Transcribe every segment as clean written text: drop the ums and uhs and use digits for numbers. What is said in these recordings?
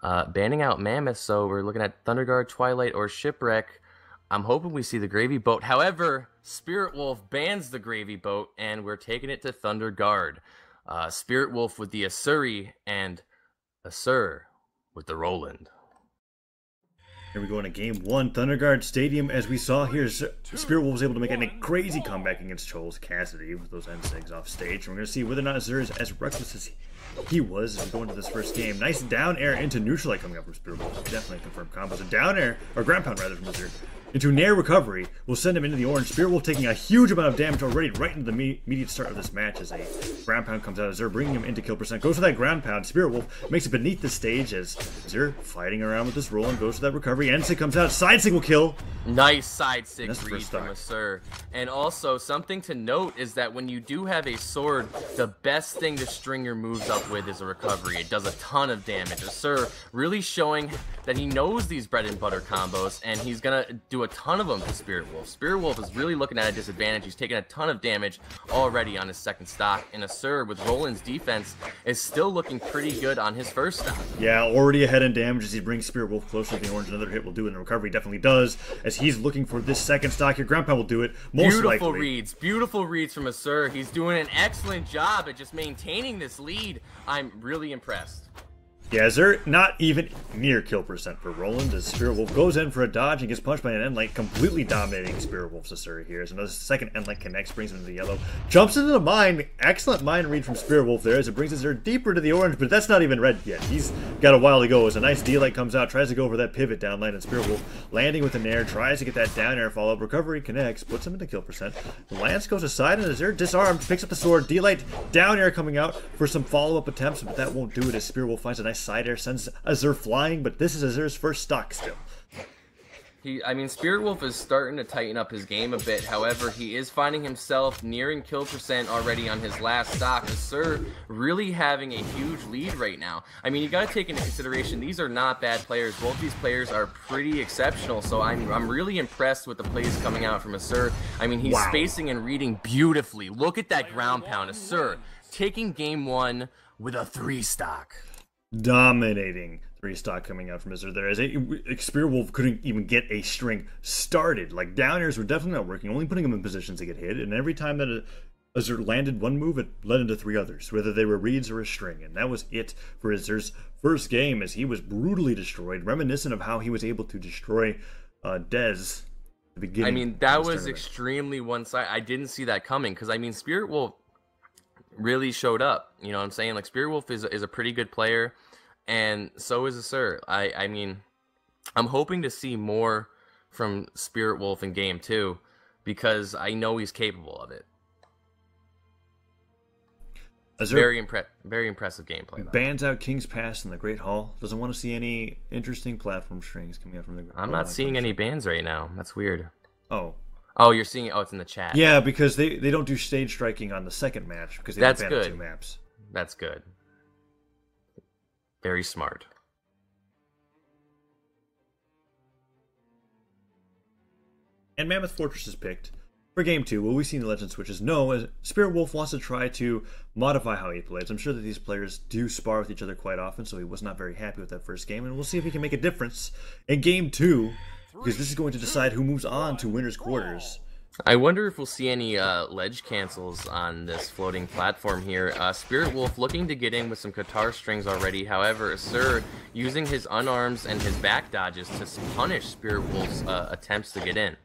banning out Mammoth, so we're looking at Thunderguard, Twilight, or Shipwreck. I'm hoping we see the Gravy Boat. However, Spiritwolf bans the Gravy Boat, and we're taking it to Thunderguard. Spiritwolf with the Asuri, and Azure with the Roland. Here we go into game one, Thunderguard Stadium. As we saw here, Spiritwolf was able to make a crazy comeback against Charles Cassidy with those NSIGs off stage. And we're going to see whether or not Azure is as reckless as he was as we go into this first game. Nice down air into neutral coming up from Spiritwolf. Definitely a confirmed combo. So down air, or ground pound rather, from Azure into Nair recovery will send him into the orange. Spiritwolf taking a huge amount of damage already right into the immediate start of this match as a ground pound comes out. Azure bringing him into kill percent. Goes for that ground pound. Spiritwolf makes it beneath the stage as Azure fighting around with this Roland. Goes for that recovery. NSIG comes out. Side sig will kill. Nice side sig read from Azure. And also something to note is that when you do have a sword, the best thing to string your moves up with is a recovery. It does a ton of damage. Azure really showing that he knows these bread and butter combos, and he's gonna do a ton of them to Spiritwolf. Spiritwolf is really looking at a disadvantage. He's taken a ton of damage already on his second stock, and Azure with Roland's defense is still looking pretty good on his first stock. Yeah, already ahead in damage as he brings Spiritwolf closer to the orange. Another hit will do it, and the recovery definitely does as he's looking for this second stock here. Ground pound will do it, most likely. Beautiful reads from Azure. He's doing an excellent job at just maintaining this lead. I'm really impressed. Yeah, Azure not even near kill percent for Roland as Spiritwolf goes in for a dodge and gets punched by an end light, completely dominating Spiritwolf's Azure here. As another second end light connects, brings him to the yellow, jumps into the mine. Excellent mine read from Spiritwolf there as it brings Azure deeper to the orange, but that's not even red yet. He's got a while to go as a nice D light comes out, tries to go over that pivot down lane, and Spiritwolf landing with an air, tries to get that down air follow up. Recovery connects, puts him into kill percent. The lance goes aside and Azure disarmed, picks up the sword. D light down air coming out for some follow up attempts, but that won't do it as Spiritwolf finds a nice side air, sends Azure flying, but this is Azure's first stock still. I mean, Spiritwolf is starting to tighten up his game a bit. However, he is finding himself nearing kill percent already on his last stock. Azure really having a huge lead right now. I mean, you got to take into consideration these are not bad players. Both these players are pretty exceptional. So I'm really impressed with the plays coming out from Azure. I mean, he's spacing and reading beautifully. Look at that ground pound. Azure taking game one with a 3 stock. Dominating 3 stock coming out from Azure there as Spiritwolf couldn't even get a string started. Like, down airs were definitely not working, only putting him in positions to get hit, and every time that Azure landed one move, it led into 3 others, whether they were reads or a string, and that was it for Azure's first game as he was brutally destroyed, reminiscent of how he was able to destroy Dez at the beginning. I mean, that was extremely one-sided. I didn't see that coming, because, I mean, Spiritwolf really showed up. You know what I'm saying? Like, Spiritwolf is a pretty good player, and so is Azure. I mean, I'm hoping to see more from Spiritwolf in game 2 because I know he's capable of it. Azure very impressive gameplay. Bans out King's Pass in the Great Hall. Doesn't want to see any interesting platform strings coming out from the. I'm not seeing any bans right now. That's weird. Oh, you're seeing it. Oh, it's in the chat. Yeah, because they don't do stage striking on the second match because they don't ban 2 maps. That's good. Very smart. And Mammoth Fortress is picked for game 2. Will we see the legend switches? No, as Spiritwolf wants to try to modify how he plays. I'm sure that these players do spar with each other quite often, so he was not very happy with that first game, and we'll see if he can make a difference in game 2. Because this is going to decide who moves on to winner's quarters. I wonder if we'll see any ledge cancels on this floating platform here. Spiritwolf looking to get in with some Qatar strings already. However, Azure using his unarms and his back dodges to punish Spiritwolf's attempts to get in.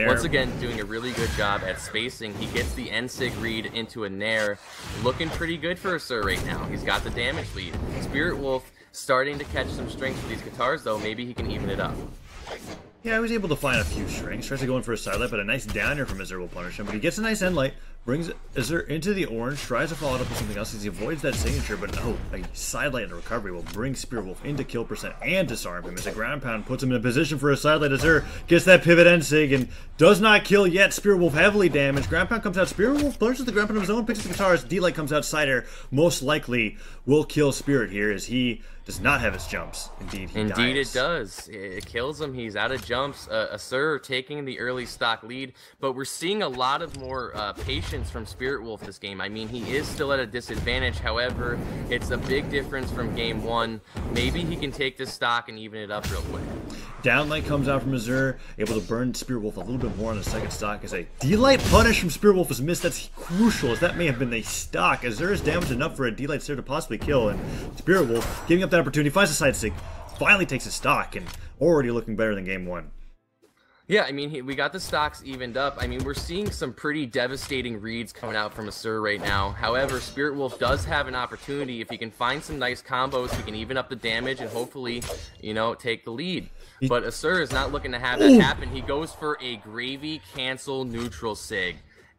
Once again, doing a really good job at spacing. He gets the NSIG read into a Nair. Looking pretty good for Azure right now. He's got the damage lead. Spiritwolf starting to catch some strength with these Qatars, though. Maybe he can even it up. Yeah, I was able to find a few strings. Tries to go in for a side light, but a nice downer from Azure will punish him. But he gets a nice end light, brings Azure into the orange, tries to follow it up with something else as he avoids that signature, but no, a side light and a recovery will bring Spiritwolf into kill percent and disarm him as a ground pound puts him in a position for a side light. Azure gets that pivot end sig and does not kill yet. Spiritwolf heavily damaged. Ground pound comes out. Spiritwolf punishes the ground pound of his own, picks up the guitars. D-light comes out. Side air most likely will kill Spirit here as he does not have his jumps. Indeed, he dies. It does. It kills him. He's out of jumps. Azure taking the early stock lead, but we're seeing a lot of more patience patience from Spiritwolf this game. I mean, he is still at a disadvantage. However, it's a big difference from game 1. Maybe he can take this stock and even it up real quick. Downlight comes out from Azure, able to burn Spiritwolf a little bit more on the second stock as a D-Light punish from Spiritwolf is missed. That's crucial, as that may have been the stock. Azure is damaged enough for a D-Light Stare to possibly kill, and Spiritwolf, giving up that opportunity, finds a side sig, finally takes a stock, and already looking better than game 1. Yeah, I mean, we got the stocks evened up. I mean, we're seeing some pretty devastating reads coming out from Asur right now. However, Spiritwolf does have an opportunity. If he can find some nice combos, he can even up the damage and hopefully, you know, take the lead. But Asur is not looking to have that happen. He goes for a gravy cancel neutral sig,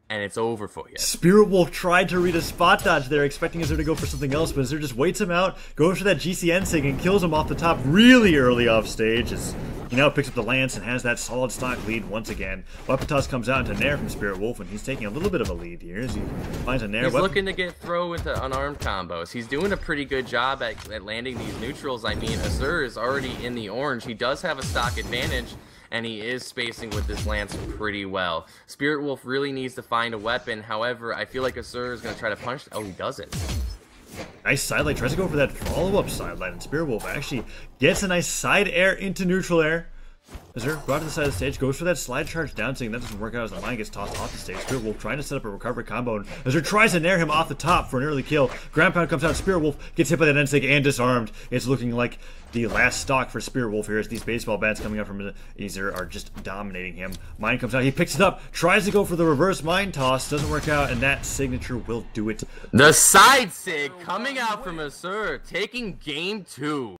and it's over for you. Spiritwolf tried to read a spot dodge there, expecting Azure to go for something else, but Azure just waits him out, goes for that GCN sig, and kills him off the top really early off stage. As he now picks up the lance and has that solid stock lead once again. Weapon toss comes out into Nair from Spiritwolf, and he's taking a little bit of a lead here as he finds a Nair. He's looking to get throw with the unarmed combos. He's doing a pretty good job at landing these neutrals. I mean, Azure is already in the orange. He does have a stock advantage, and he is spacing with this lance pretty well. Spiritwolf really needs to find a weapon. However, I feel like Azure is going to try to punch. Oh, he doesn't. Nice sidelight, tries to go for that follow-up sidelight, and Spiritwolf actually gets a nice side air into neutral air. Azure brought to the side of the stage, goes for that slide charge down, saying that doesn't work out as the mine gets tossed off the stage. Spiritwolf trying to set up a recovery combo, and Azure tries to nair him off the top for an early kill. Ground pound comes out, Spiritwolf gets hit by that N-Sig and disarmed. It's looking like the last stock for Spiritwolf here as these baseball bats coming out from Azure are just dominating him. Mine comes out, he picks it up, tries to go for the reverse mine toss, doesn't work out, and that signature will do it. The side sig coming out from Azure, taking game 2.